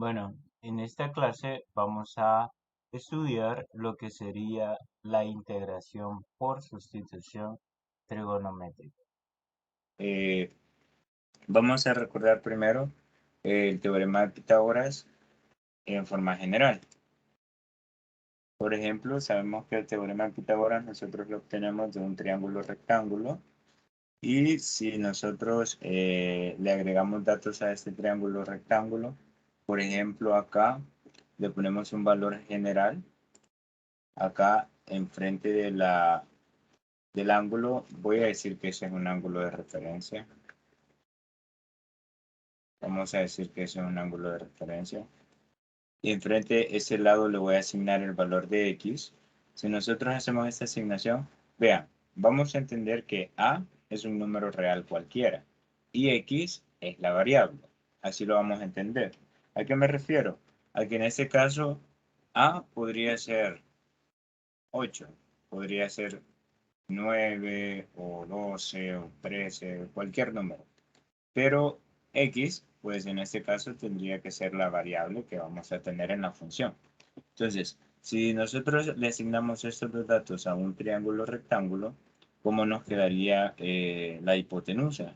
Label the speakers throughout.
Speaker 1: Bueno, en esta clase vamos a estudiar lo que sería la integración por sustitución trigonométrica. Eh, Vamos a recordar primero el teorema de Pitágoras en forma general. Por ejemplo, sabemos que el teorema de Pitágoras nosotros lo obtenemos de un triángulo rectángulo y si nosotros le agregamos datos a este triángulo rectángulo, por ejemplo acá le ponemos un valor general. Acá enfrente del ángulo, voy a decir que ese es un ángulo de referencia. Vamos a decir que ese es un ángulo de referencia. Y enfrente ese lado le voy a asignar el valor de x. Si nosotros hacemos esta asignación, vean, vamos a entender que a es un número real cualquiera y x es la variable. Así lo vamos a entender. ¿A qué me refiero? A que en este caso a podría ser 8, podría ser 9 o 12 o 13, cualquier número. Pero x, pues en este caso tendría que ser la variable que vamos a tener en la función. Entonces, si nosotros le asignamos estos dos datos a un triángulo rectángulo, ¿cómo nos quedaría la hipotenusa?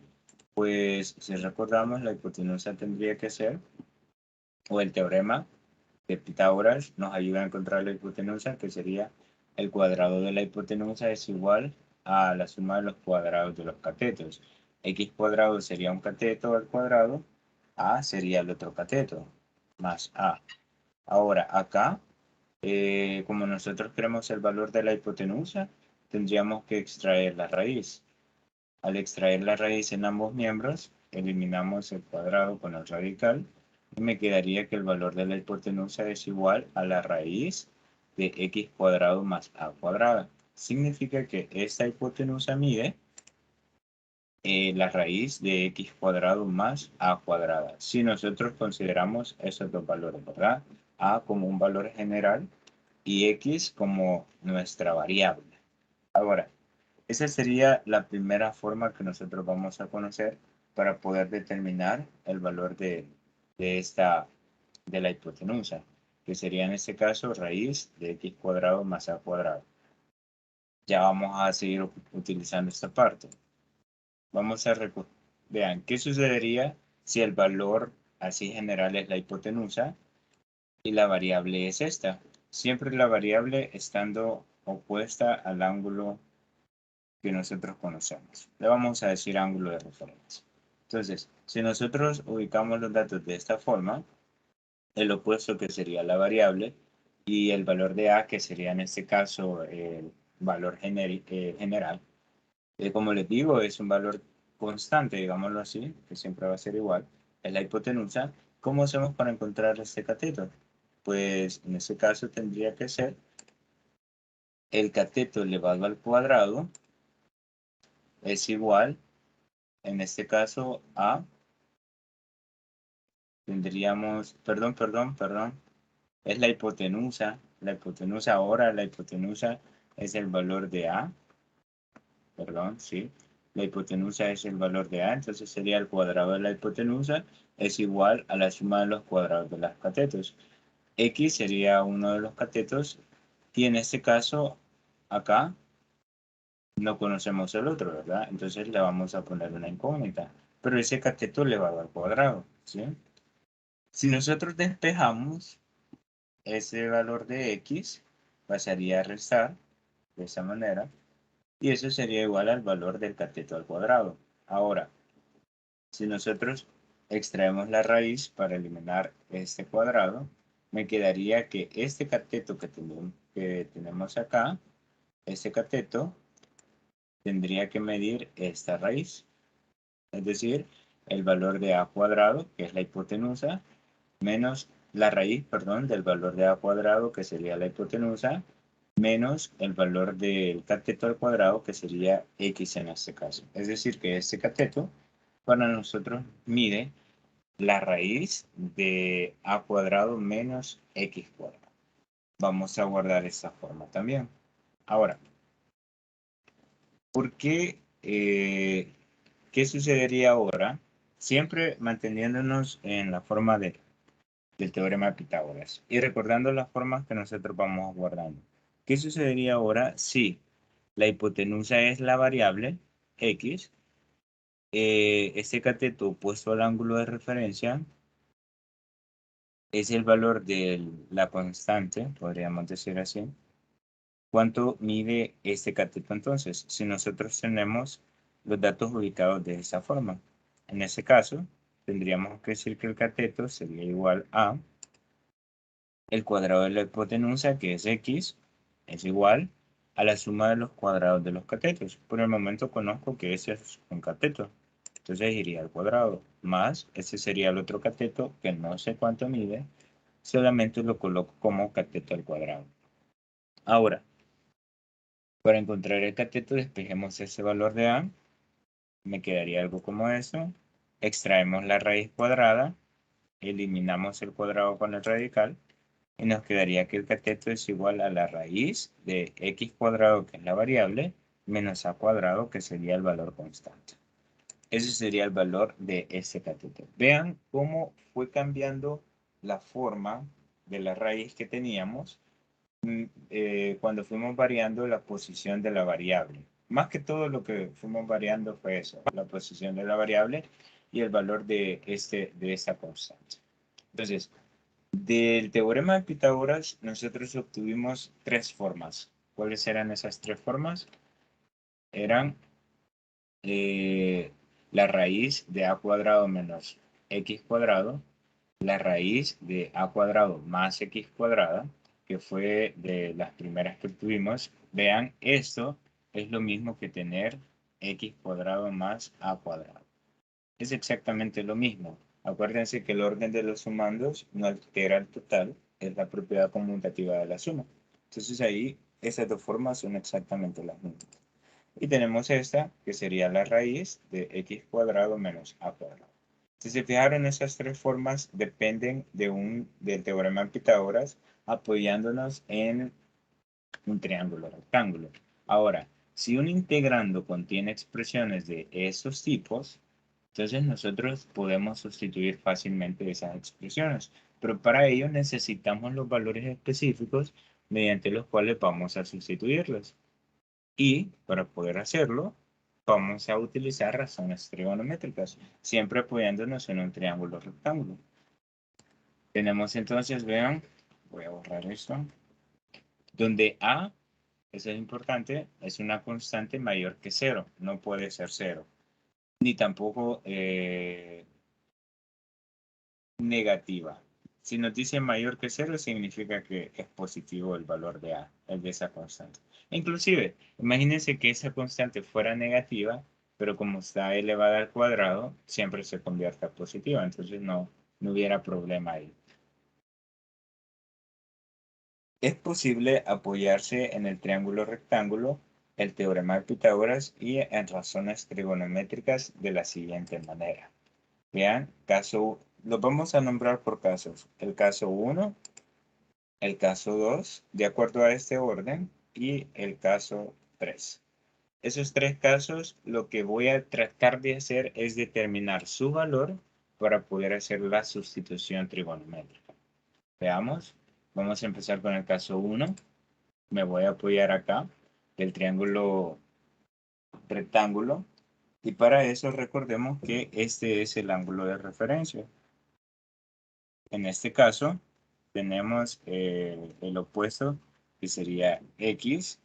Speaker 1: Pues si recordamos, la hipotenusa tendría que ser, o el teorema de Pitágoras nos ayuda a encontrar la hipotenusa, que sería el cuadrado de la hipotenusa es igual a la suma de los cuadrados de los catetos. X cuadrado sería un cateto al cuadrado, A sería el otro cateto, más A. Ahora, acá, como nosotros queremos el valor de la hipotenusa, tendríamos que extraer la raíz. Al extraer la raíz en ambos miembros, eliminamos el cuadrado con el radical y me quedaría que el valor de la hipotenusa es igual a la raíz de x cuadrado más a cuadrada. Significa que esta hipotenusa mide la raíz de x cuadrado más a cuadrada. Si nosotros consideramos esos dos valores, ¿verdad? A como un valor general y x como nuestra variable. Ahora, esa sería la primera forma que nosotros vamos a conocer para poder determinar el valor de la hipotenusa, que sería en este caso raíz de x cuadrado más a cuadrado. Ya vamos a seguir utilizando esta parte. Vamos a vean, ¿qué sucedería si el valor así general es la hipotenusa y la variable es esta? Siempre la variable estando opuesta al ángulo que nosotros conocemos. Le vamos a decir ángulo de referencia. Entonces, si nosotros ubicamos los datos de esta forma, el opuesto que sería la variable y el valor de A, que sería en este caso el valor general, como les digo, es un valor constante, digámoslo así, que siempre va a ser igual, es la hipotenusa. ¿Cómo hacemos para encontrar este cateto? Pues en este caso tendría que ser el cateto elevado al cuadrado es igual, en este caso, a, tendríamos, perdón, es la hipotenusa ahora, la hipotenusa es el valor de a, perdón, sí, la hipotenusa es el valor de a, entonces sería el cuadrado de la hipotenusa es igual a la suma de los cuadrados de los catetos. X sería uno de los catetos y en este caso, acá, no conocemos el otro, ¿verdad? Entonces le vamos a poner una incógnita, pero ese cateto elevado al cuadrado, ¿sí? Si nosotros despejamos ese valor de x, pasaría a restar de esa manera y eso sería igual al valor del cateto al cuadrado. Ahora, si nosotros extraemos la raíz para eliminar este cuadrado, me quedaría que este cateto que tenemos acá, este cateto tendría que medir esta raíz, es decir, el valor de a cuadrado, que es la hipotenusa, menos la raíz, perdón, del valor de a cuadrado, que sería la hipotenusa, menos el valor del cateto al cuadrado, que sería x en este caso. Es decir, que este cateto para nosotros mide la raíz de a cuadrado menos x cuadrado. Vamos a guardar esta forma también. Ahora, ¿por qué? ¿Qué sucedería ahora? Siempre manteniéndonos en la forma del teorema de Pitágoras. Y recordando las formas que nosotros vamos guardando. ¿Qué sucedería ahora si la hipotenusa es la variable x? Este cateto opuesto al ángulo de referencia es el valor de la constante, podríamos decir así. ¿Cuánto mide este cateto entonces? Si nosotros tenemos los datos ubicados de esta forma. En ese caso, tendríamos que decir que el cateto sería igual a el cuadrado de la hipotenusa, que es x, es igual a la suma de los cuadrados de los catetos. Por el momento conozco que ese es un cateto. Entonces iría al cuadrado, más ese sería el otro cateto, que no sé cuánto mide, solamente lo coloco como cateto al cuadrado. Ahora, para encontrar el cateto, despejemos ese valor de a. Me quedaría algo como eso. Extraemos la raíz cuadrada, eliminamos el cuadrado con el radical y nos quedaría que el cateto es igual a la raíz de x cuadrado, que es la variable, menos a cuadrado, que sería el valor constante. Ese sería el valor de ese cateto. Vean cómo fue cambiando la forma de la raíz que teníamos cuando fuimos variando la posición de la variable. Más que todo lo que fuimos variando fue eso, la posición de la variable y el valor de esta constante. Entonces, del teorema de Pitágoras, nosotros obtuvimos tres formas. ¿Cuáles eran esas tres formas? Eran la raíz de a cuadrado menos x cuadrado, la raíz de a cuadrado más x cuadrada, que fue de las primeras que obtuvimos. Vean, esto es lo mismo que tener x cuadrado más a cuadrado. Es exactamente lo mismo. Acuérdense que el orden de los sumandos no altera el total, es la propiedad conmutativa de la suma. Entonces ahí esas dos formas son exactamente las mismas. Y tenemos esta, que sería la raíz de x cuadrado menos a cuadrado. Si se fijaron, esas tres formas dependen del teorema de Pitágoras, apoyándonos en un triángulo rectángulo. Ahora, si un integrando contiene expresiones de esos tipos, entonces nosotros podemos sustituir fácilmente esas expresiones, pero para ello necesitamos los valores específicos mediante los cuales vamos a sustituirlos. Y para poder hacerlo, vamos a utilizar razones trigonométricas, siempre apoyándonos en un triángulo rectángulo. Tenemos entonces, vean, voy a borrar esto, donde a, eso es importante, es una constante mayor que cero, no puede ser cero, ni tampoco negativa. Si nos dice mayor que cero, significa que es positivo el valor de A, el de esa constante. Inclusive, imagínense que esa constante fuera negativa, pero como está elevada al cuadrado, siempre se convierte a positiva, entonces no hubiera problema ahí. Es posible apoyarse en el triángulo rectángulo, el teorema de Pitágoras y en razones trigonométricas de la siguiente manera. Vean, los vamos a nombrar por casos. El caso 1, el caso 2, de acuerdo a este orden, y el caso 3. Esos tres casos, lo que voy a tratar de hacer es determinar su valor para poder hacer la sustitución trigonométrica. Veamos, vamos a empezar con el caso 1. Me voy a apoyar acá del triángulo rectángulo. Y para eso recordemos que este es el ángulo de referencia. En este caso, tenemos el opuesto, que sería X,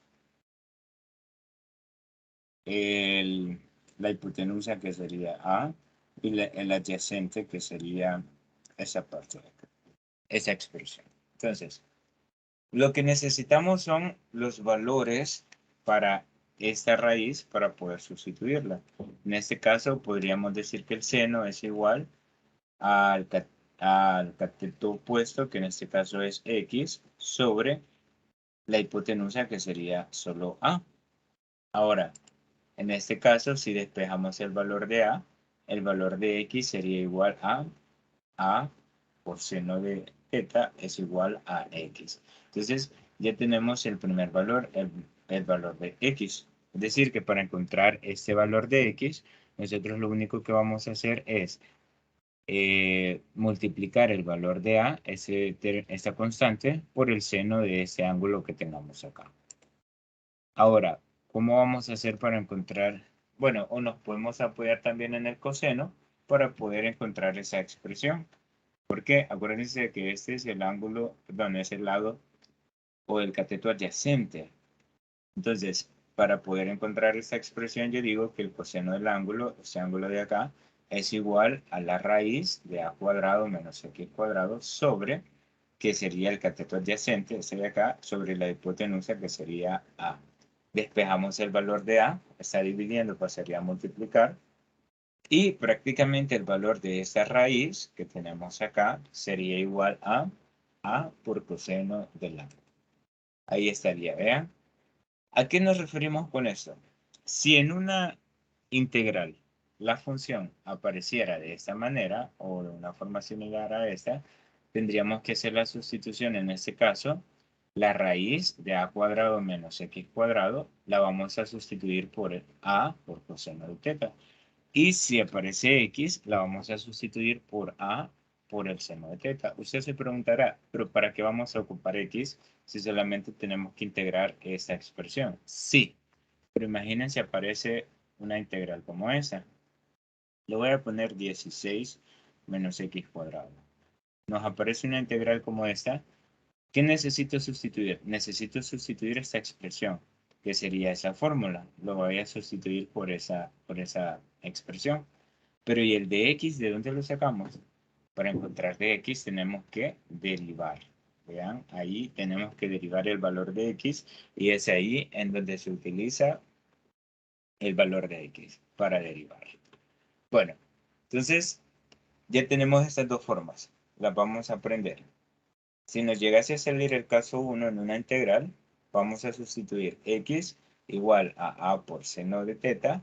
Speaker 1: la hipotenusa, que sería A, y el adyacente, que sería esa parte de acá, esa expresión. Entonces, lo que necesitamos son los valores para esta raíz para poder sustituirla. En este caso, podríamos decir que el seno es igual al, al cateto opuesto, que en este caso es X, sobre la hipotenusa, que sería solo A. Ahora, en este caso, si despejamos el valor de A, el valor de X sería igual a A por seno de θ es igual a X. Entonces, ya tenemos el primer valor, el valor de X. Es decir, que para encontrar este valor de X, nosotros lo único que vamos a hacer es multiplicar el valor de A, esta constante, por el seno de ese ángulo que tengamos acá. Ahora, ¿cómo vamos a hacer para encontrar? Bueno, o nos podemos apoyar también en el coseno para poder encontrar esa expresión. ¿Por qué? Acuérdense que este es el ángulo, perdón, es el lado o el cateto adyacente. Entonces, para poder encontrar esta expresión, yo digo que el coseno del ángulo, este ángulo de acá, es igual a la raíz de a cuadrado menos x cuadrado sobre, que sería el cateto adyacente, ese de acá, sobre la hipotenusa, que sería a. Despejamos el valor de a, está dividiendo, pasaría a multiplicar, y prácticamente el valor de esta raíz que tenemos acá sería igual a por coseno del ángulo. Ahí estaría, vean. ¿A qué nos referimos con esto? Si en una integral la función apareciera de esta manera o de una forma similar a esta, tendríamos que hacer la sustitución. En este caso, la raíz de a cuadrado menos x cuadrado la vamos a sustituir por a por coseno de teta. Y si aparece x, la vamos a sustituir por a por el seno de teta. Usted se preguntará, ¿pero para qué vamos a ocupar x si solamente tenemos que integrar esta expresión? Sí, pero imagínense aparece una integral como esa. Le voy a poner 16 menos x cuadrado. Nos aparece una integral como esta. ¿Qué necesito sustituir? Necesito sustituir esta expresión, que sería esa fórmula. Lo voy a sustituir por esa expresión. Pero ¿y el de x de dónde lo sacamos? Para encontrar de x tenemos que derivar. Vean, ahí tenemos que derivar el valor de x y es ahí en donde se utiliza el valor de x para derivar. Bueno, entonces ya tenemos estas dos formas. Las vamos a aprender. Si nos llegase a salir el caso 1 en una integral, vamos a sustituir x igual a por seno de teta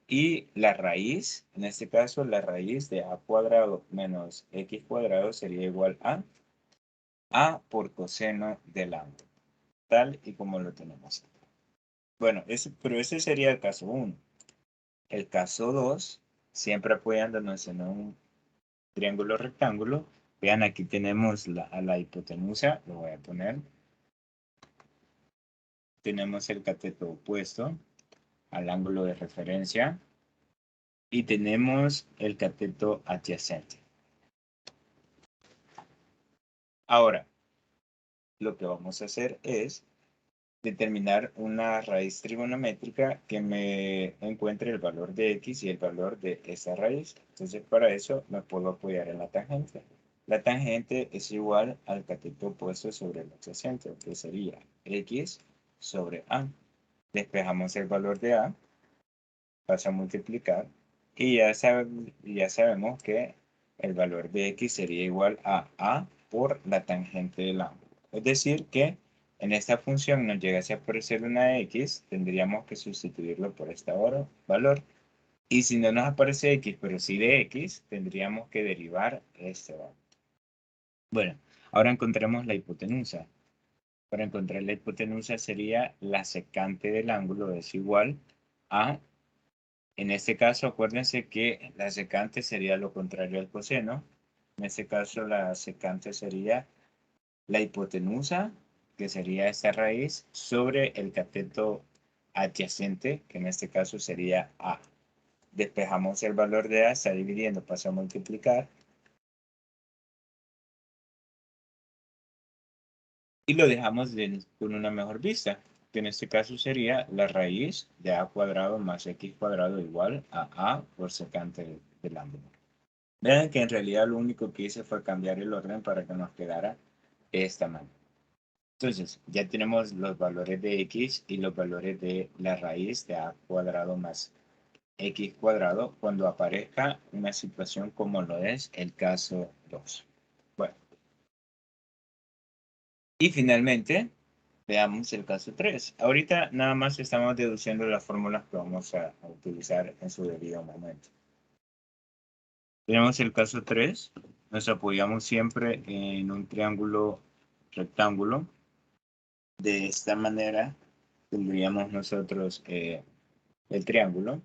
Speaker 1: y la raíz, en este caso la raíz de a cuadrado menos x cuadrado sería igual a por coseno del ángulo, tal y como lo tenemos acá. Bueno, pero ese sería el caso 1. El caso 2, siempre apoyándonos en un triángulo rectángulo, vean aquí tenemos a la hipotenusa, lo voy a poner. Tenemos el cateto opuesto al ángulo de referencia y tenemos el cateto adyacente. Ahora, lo que vamos a hacer es determinar una raíz trigonométrica que me encuentre el valor de x y el valor de esa raíz. Entonces, para eso me puedo apoyar en la tangente. La tangente es igual al cateto opuesto sobre el adyacente, que sería x sobre a. Despejamos el valor de a, pasa a multiplicar, y ya sabemos que el valor de x sería igual a por la tangente del ángulo. Es decir, que en esta función nos llegase a aparecer una x, tendríamos que sustituirlo por este valor. Y si no nos aparece x, pero sí de x, tendríamos que derivar este valor. Bueno, ahora encontremos la hipotenusa. Para encontrar la hipotenusa sería la secante del ángulo es igual a, en este caso acuérdense que la secante sería lo contrario al coseno. En este caso la secante sería la hipotenusa, que sería esta raíz, sobre el cateto adyacente, que en este caso sería a. Despejamos el valor de a, está dividiendo, pasa a multiplicar. Y lo dejamos con una mejor vista, que en este caso sería la raíz de a cuadrado más x cuadrado igual a por secante del ángulo. Vean que en realidad lo único que hice fue cambiar el orden para que nos quedara de esta manera. Entonces, ya tenemos los valores de x y los valores de la raíz de a cuadrado más x cuadrado cuando aparezca una situación como lo es el caso 2. Bueno, y finalmente, veamos el caso 3. Ahorita nada más estamos deduciendo las fórmulas que vamos a utilizar en su debido momento. Tenemos el caso 3. Nos apoyamos siempre en un triángulo rectángulo. De esta manera tendríamos nosotros el triángulo.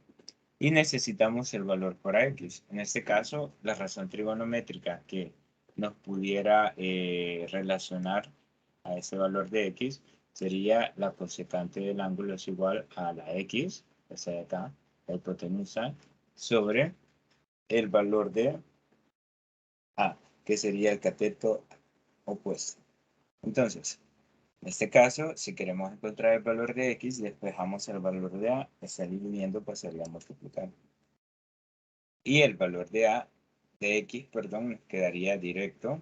Speaker 1: y necesitamos el valor para x. En este caso, la razón trigonométrica que nos pudiera relacionar a ese valor de x sería la cosecante del ángulo es igual a la x, esa de acá, la hipotenusa, sobre el valor de a, que sería el cateto opuesto. Entonces, en este caso, si queremos encontrar el valor de x, despejamos el valor de a, está dividiendo, pues sería multiplicar. Y el valor de x, perdón, nos quedaría directo.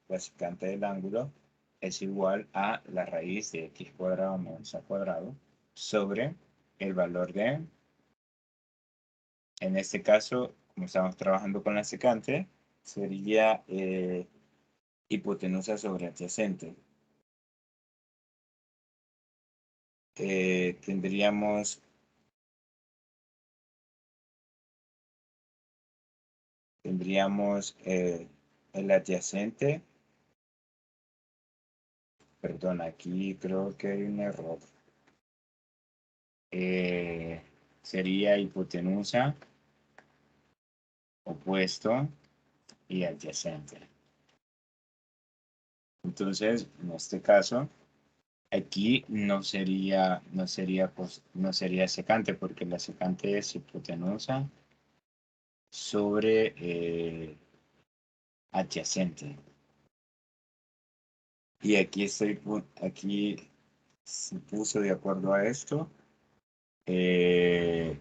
Speaker 1: La secante del ángulo es igual a la raíz de x cuadrado menos a cuadrado sobre el valor de, en este caso, como estamos trabajando con la secante, sería hipotenusa sobre adyacente. Tendríamos el adyacente, perdón, aquí creo que hay un error. Sería hipotenusa, opuesto y adyacente. Entonces, en este caso, aquí no sería secante, porque la secante es hipotenusa sobre adyacente. Y aquí se puso de acuerdo a esto eh,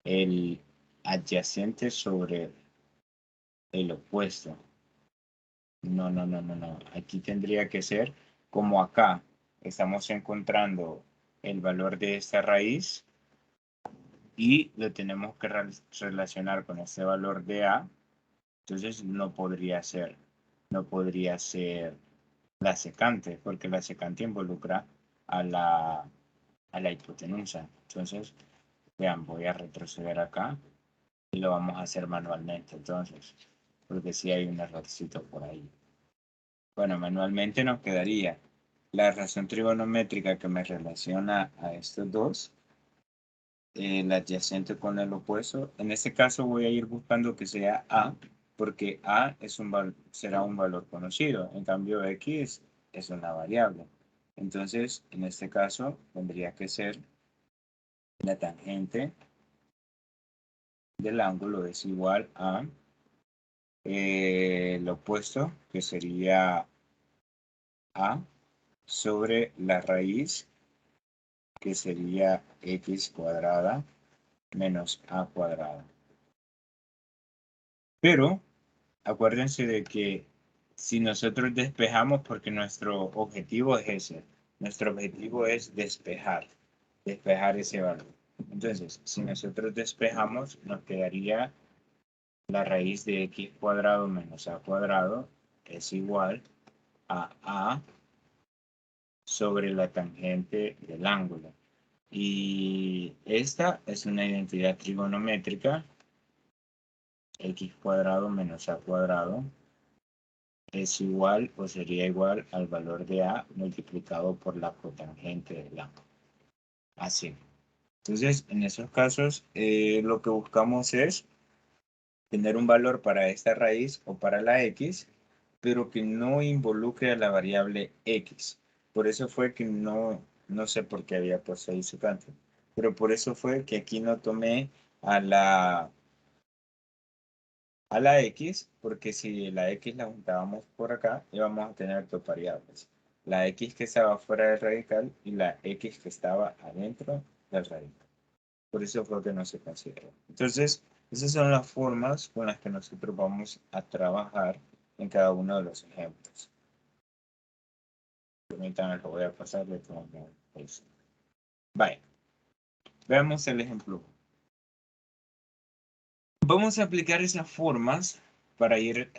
Speaker 1: el adyacente sobre el opuesto. No, no, no, no, no. Aquí tendría que ser como acá. Estamos encontrando el valor de esta raíz y lo tenemos que relacionar con este valor de A. Entonces no podría ser la secante, porque la secante involucra a la hipotenusa. Entonces, vean, voy a retroceder acá y lo vamos a hacer manualmente. Entonces, porque sí hay un errorcito por ahí. Bueno, manualmente nos quedaría la razón trigonométrica que me relaciona a estos dos, el adyacente con el opuesto. En este caso voy a ir buscando que sea A, porque A será un valor conocido. En cambio, X es una variable. Entonces, en este caso, tendría que ser la tangente del ángulo es igual a el opuesto, que sería A, sobre la raíz, que sería x cuadrada menos a cuadrada. Pero acuérdense de que si nosotros despejamos, porque nuestro objetivo es ese, nuestro objetivo es despejar ese valor. Entonces, si nosotros despejamos, nos quedaría la raíz de x cuadrado menos a cuadrado es igual a sobre la tangente del ángulo. Y esta es una identidad trigonométrica, x cuadrado menos a cuadrado es igual o sería igual al valor de a multiplicado por la cotangente del ángulo. Así. Entonces, en esos casos, lo que buscamos es tener un valor para esta raíz o para la x, pero que no involucre a la variable x. Por eso fue que no sé por qué había puesto ahí su canto, pero por eso fue que aquí no tomé a la x, porque si la x la juntábamos por acá, íbamos a tener dos variables. La x que estaba fuera del radical y la x que estaba adentro del radical. Por eso fue que no se consideró. Entonces, esas son las formas con las que nosotros vamos a trabajar en cada uno de los ejemplos. Permítanme, lo voy a pasar de todo eso. Vale. Veamos el ejemplo. Vamos a aplicar esas formas para ir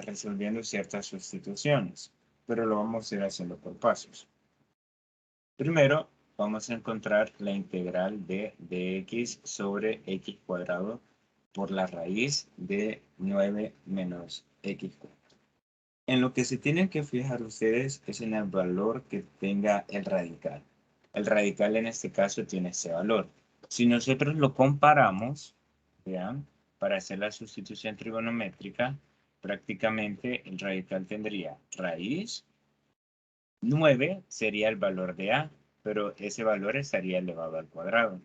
Speaker 1: resolviendo ciertas sustituciones, pero lo vamos a ir haciendo por pasos. Primero, vamos a encontrar la integral de dx sobre x cuadrado por la raíz de 9 menos x cuadrado. En lo que se tienen que fijar ustedes es en el valor que tenga el radical. El radical en este caso tiene ese valor. Si nosotros lo comparamos, vean, para hacer la sustitución trigonométrica, prácticamente el radical tendría raíz 9 sería el valor de a, pero ese valor estaría elevado al cuadrado.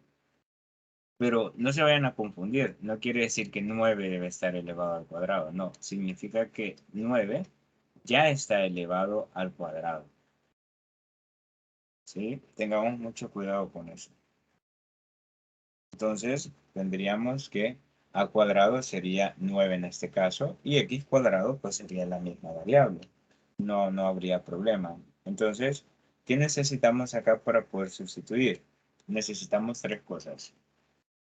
Speaker 1: Pero no se vayan a confundir, no quiere decir que 9 debe estar elevado al cuadrado, no, significa que 9 ya está elevado al cuadrado. ¿Sí? Tengamos mucho cuidado con eso. Entonces, tendríamos que a cuadrado sería 9 en este caso y x cuadrado pues sería la misma variable. No habría problema. Entonces, ¿qué necesitamos acá para poder sustituir? Necesitamos tres cosas.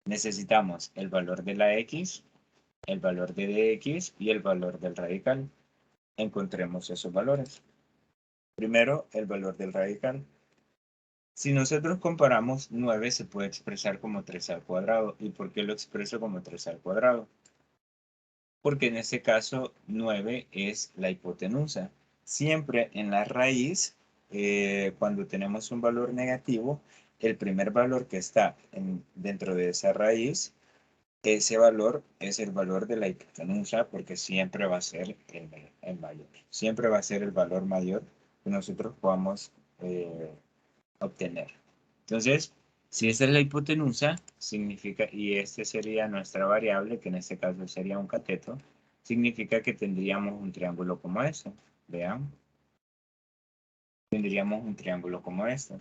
Speaker 1: Necesitamos el valor de la x, el valor de dx y el valor del radical. Encontremos esos valores. Primero, el valor del radical. Si nosotros comparamos 9 se puede expresar como 3 al cuadrado. ¿Y por qué lo expreso como 3 al cuadrado? Porque en este caso 9 es la hipotenusa. Siempre en la raíz, cuando tenemos un valor negativo, el primer valor que está dentro de esa raíz, ese valor es el valor de la hipotenusa porque siempre va a ser el mayor. Siempre va a ser el valor mayor que nosotros podamos obtener. Entonces, si esta es la hipotenusa, significa, y este sería nuestra variable, que en este caso sería un cateto, significa que tendríamos un triángulo como este. Vean, tendríamos un triángulo como este,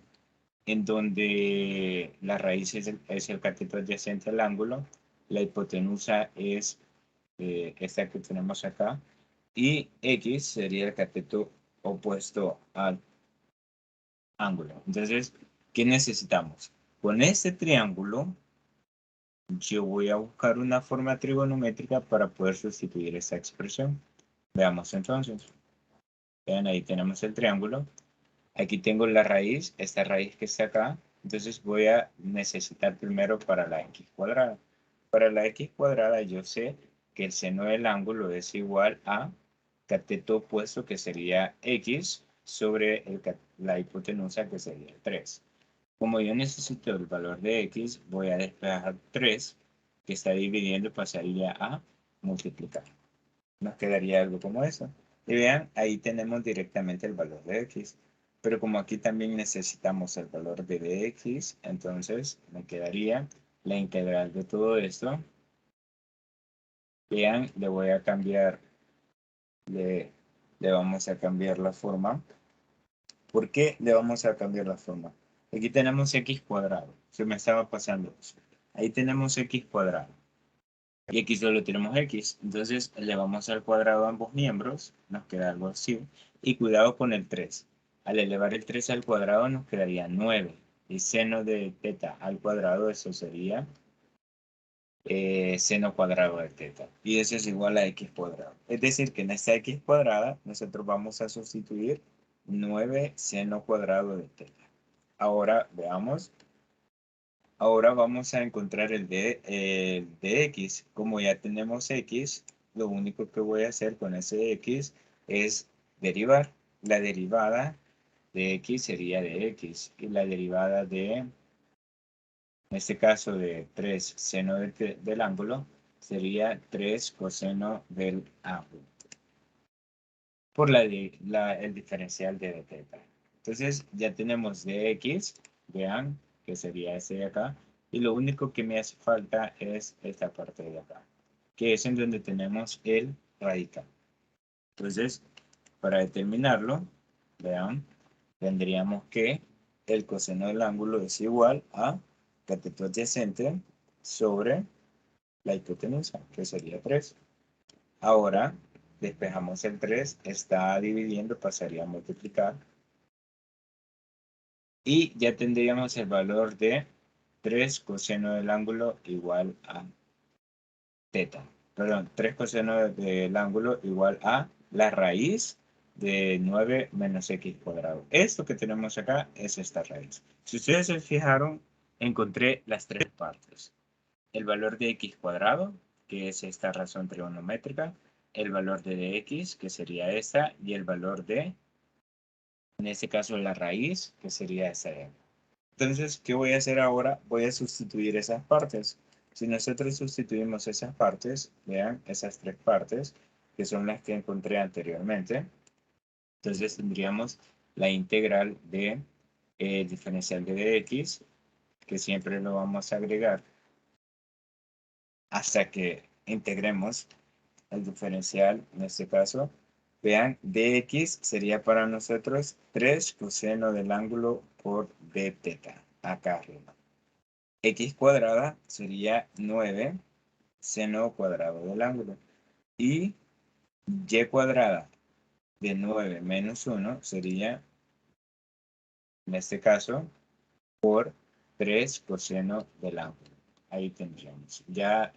Speaker 1: en donde la raíz es el cateto adyacente al ángulo, la hipotenusa es esta que tenemos acá, y X sería el cateto opuesto al ángulo. Entonces, ¿qué necesitamos? Con este triángulo, yo voy a buscar una forma trigonométrica para poder sustituir esta expresión. Veamos entonces. Vean, ahí tenemos el triángulo. Aquí tengo la raíz, esta raíz que está acá. Entonces voy a necesitar primero para la x cuadrada. Para la x cuadrada yo sé que el seno del ángulo es igual a cateto opuesto, que sería x, sobre la hipotenusa, que sería 3. Como yo necesito el valor de x, voy a despejar 3, que está dividiendo, pasaría a multiplicar. Nos quedaría algo como eso. Y vean, ahí tenemos directamente el valor de x. Pero como aquí también necesitamos el valor de dx, entonces me quedaría la integral de todo esto. Vean, le voy a cambiar, le vamos a cambiar la forma. ¿Por qué le vamos a cambiar la forma? Aquí tenemos x cuadrado. Se me estaba pasando eso. Ahí tenemos x cuadrado. Y aquí solo tenemos x. Entonces le vamos al cuadrado a ambos miembros. Nos queda algo así. Y cuidado con el 3. Al elevar el 3 al cuadrado nos quedaría 9. Y seno de teta al cuadrado, eso sería seno cuadrado de teta. Y eso es igual a x cuadrado. Es decir, que en esta x cuadrada nosotros vamos a sustituir 9 seno cuadrado de teta. Ahora veamos. Ahora vamos a encontrar el de x. Como ya tenemos x, lo único que voy a hacer con ese x es derivar. La derivada de x sería de x. Y la derivada de, en este caso, de 3 seno del ángulo, sería 3 coseno del ángulo. Por el diferencial de θ. Entonces ya tenemos dx, vean, que sería ese de acá, y lo único que me hace falta es esta parte de acá, que es en donde tenemos el radical. Entonces, para determinarlo, vean, tendríamos que el coseno del ángulo es igual a cateto adyacente sobre la hipotenusa, que sería 3. Ahora, despejamos el 3, está dividiendo, pasaría a multiplicar. Y ya tendríamos el valor de 3 coseno del ángulo igual a teta. Perdón, 3 coseno del ángulo igual a la raíz de 9 menos x cuadrado. Esto que tenemos acá es esta raíz. Si ustedes se fijaron, encontré las tres partes. El valor de x cuadrado, que es esta razón trigonométrica, el valor de dx, que sería esta, y el valor de, en este caso, la raíz, que sería esta de acá. Entonces, ¿qué voy a hacer ahora? Voy a sustituir esas partes. Si nosotros sustituimos esas partes, vean, esas tres partes, que son las que encontré anteriormente, entonces tendríamos la integral de diferencial de dx, que siempre lo vamos a agregar hasta que integremos el diferencial, en este caso. Vean, dx sería para nosotros 3 coseno del ángulo por d teta, acá arriba. X cuadrada sería 9 seno cuadrado del ángulo. Y y cuadrada de 9 menos 1 sería, en este caso, por 3 coseno del ángulo. Ahí tendríamos. Ya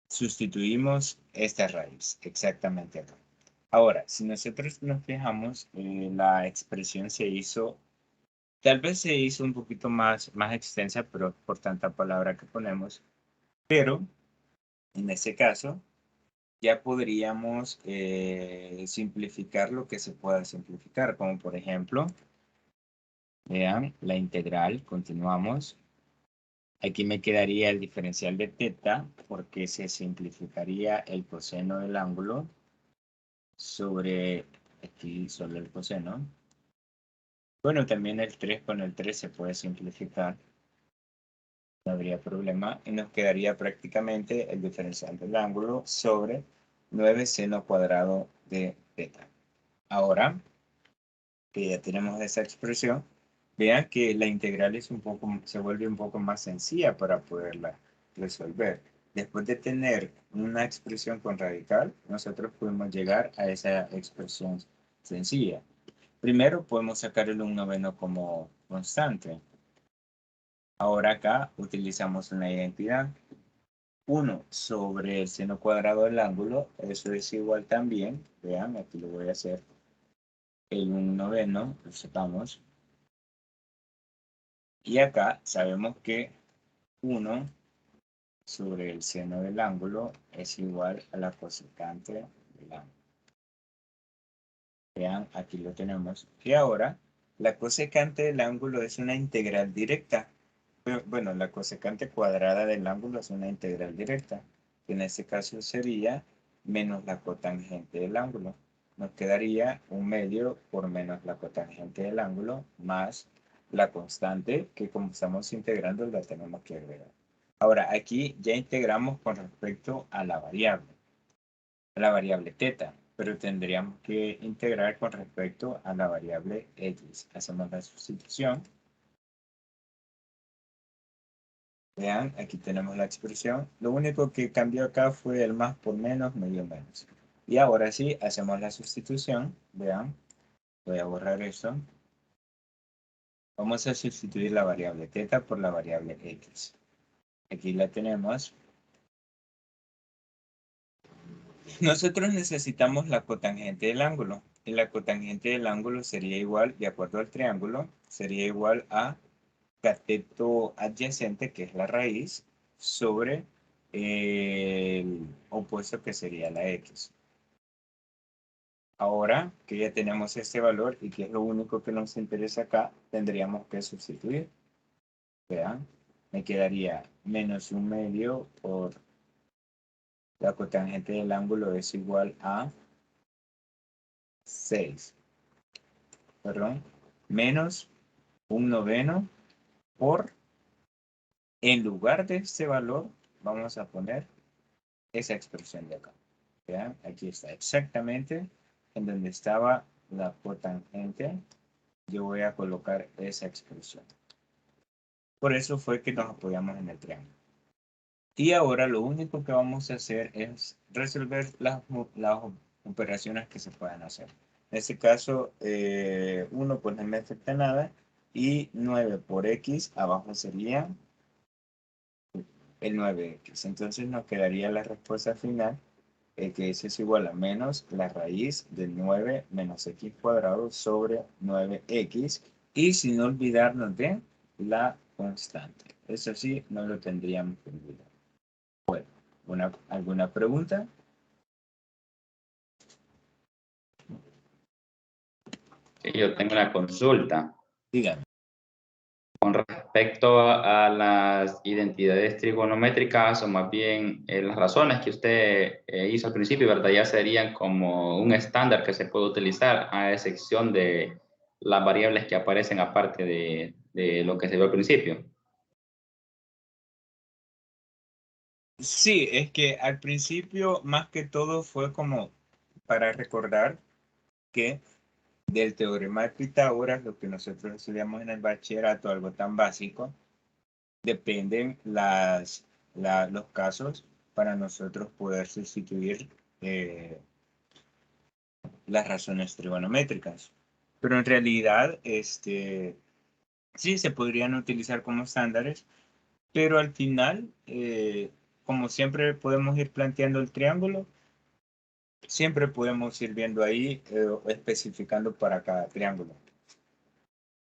Speaker 1: sustituimos esta raíz exactamente acá. Ahora, si nosotros nos fijamos, la expresión se hizo, tal vez se hizo un poquito más extensa, pero por tanta palabra que ponemos, pero en ese caso ya podríamos simplificar lo que se pueda simplificar, como por ejemplo, vean, la integral, continuamos. Aquí me quedaría el diferencial de teta, porque se simplificaría el coseno del ángulo sobre, aquí solo el coseno. Bueno, también el 3 con el 3 se puede simplificar, no habría problema, y nos quedaría prácticamente el diferencial del ángulo sobre 9 seno cuadrado de teta. Ahora que ya tenemos esa expresión, vean que la integral es se vuelve un poco más sencilla para poderla resolver. Después de tener una expresión con radical, nosotros podemos llegar a esa expresión sencilla. Primero podemos sacar el 1/9 como constante. Ahora acá utilizamos una identidad. 1 sobre el seno cuadrado del ángulo, eso es igual también, vean, aquí lo voy a hacer, el 1/9, lo sacamos. Y acá sabemos que 1 sobre el seno del ángulo es igual a la cosecante del ángulo. Vean, aquí lo tenemos. Y ahora, la cosecante del ángulo es una integral directa. Bueno, la cosecante cuadrada del ángulo es una integral directa, que en este caso sería menos la cotangente del ángulo. Nos quedaría 1/2 por menos la cotangente del ángulo más la constante, que como estamos integrando la tenemos que agregar. Ahora, aquí ya integramos con respecto a la variable teta, pero tendríamos que integrar con respecto a la variable x. Hacemos la sustitución. Vean, aquí tenemos la expresión. Lo único que cambió acá fue el más por menos, medio menos. Y ahora sí, hacemos la sustitución. Vean, voy a borrar esto. Vamos a sustituir la variable teta por la variable x. Aquí la tenemos. Nosotros necesitamos la cotangente del ángulo. Y la cotangente del ángulo sería igual, de acuerdo al triángulo, sería igual a cateto adyacente, que es la raíz, sobre el opuesto, que sería la x. Ahora que ya tenemos este valor y que es lo único que nos interesa acá, tendríamos que sustituir. Vean, me quedaría menos 1/2 por la cotangente del ángulo es igual a 6. Perdón, menos 1/9 por, en lugar de este valor, vamos a poner esa expresión de acá. Vean, aquí está exactamente en donde estaba la cotangente. Yo voy a colocar esa expresión. Por eso fue que nos apoyamos en el triángulo. Y ahora lo único que vamos a hacer es resolver las operaciones que se puedan hacer. En este caso, 1 pues no me afecta nada. Y 9 por x, abajo sería el 9x. Entonces nos quedaría la respuesta final, que eso es igual a menos la raíz de 9 menos x cuadrado sobre 9x. Y sin olvidarnos de la constante. Eso sí, no lo tendríamos que olvidar. Bueno, ¿alguna pregunta?
Speaker 2: Sí, yo tengo una consulta.
Speaker 1: Dígame.
Speaker 2: Con respecto a las identidades trigonométricas, o más bien las razones que usted hizo al principio, ¿verdad? Ya serían como un estándar que se puede utilizar a excepción de las variables que aparecen aparte de lo que se vio al principio.
Speaker 1: Sí, es que al principio más que todo fue como para recordar que del teorema de Pitágoras, lo que nosotros estudiamos en el bachillerato, algo tan básico, dependen los casos para nosotros poder sustituir las razones trigonométricas. Pero en realidad, sí se podrían utilizar como estándares, pero al final, como siempre podemos ir planteando el triángulo, siempre podemos ir viendo ahí, especificando para cada triángulo.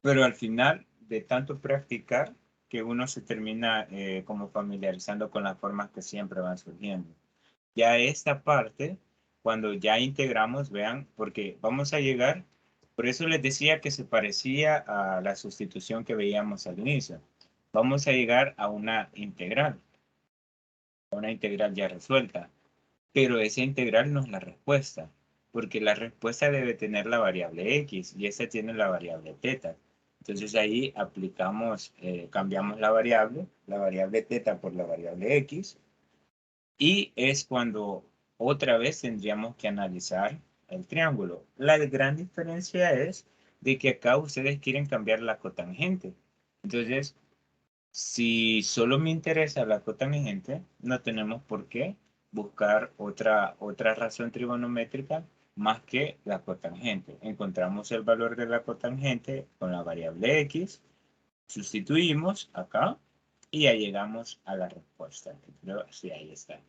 Speaker 1: Pero al final, de tanto practicar, que uno se termina como familiarizando con las formas que siempre van surgiendo. Ya esta parte, cuando ya integramos, vean, porque vamos a llegar, por eso les decía que se parecía a la sustitución que veíamos al inicio. Vamos a llegar a una integral ya resuelta, pero esa integral no es la respuesta, porque la respuesta debe tener la variable x y esa tiene la variable teta. Entonces ahí aplicamos, cambiamos la variable teta por la variable x, y es cuando otra vez tendríamos que analizar el triángulo. La gran diferencia es de que acá ustedes quieren cambiar la cotangente. Entonces, si solo me interesa la cotangente, no tenemos por qué buscar otra razón trigonométrica más que la cotangente. Encontramos el valor de la cotangente con la variable x, sustituimos acá y ya llegamos a la respuesta. Creo, sí, ahí está.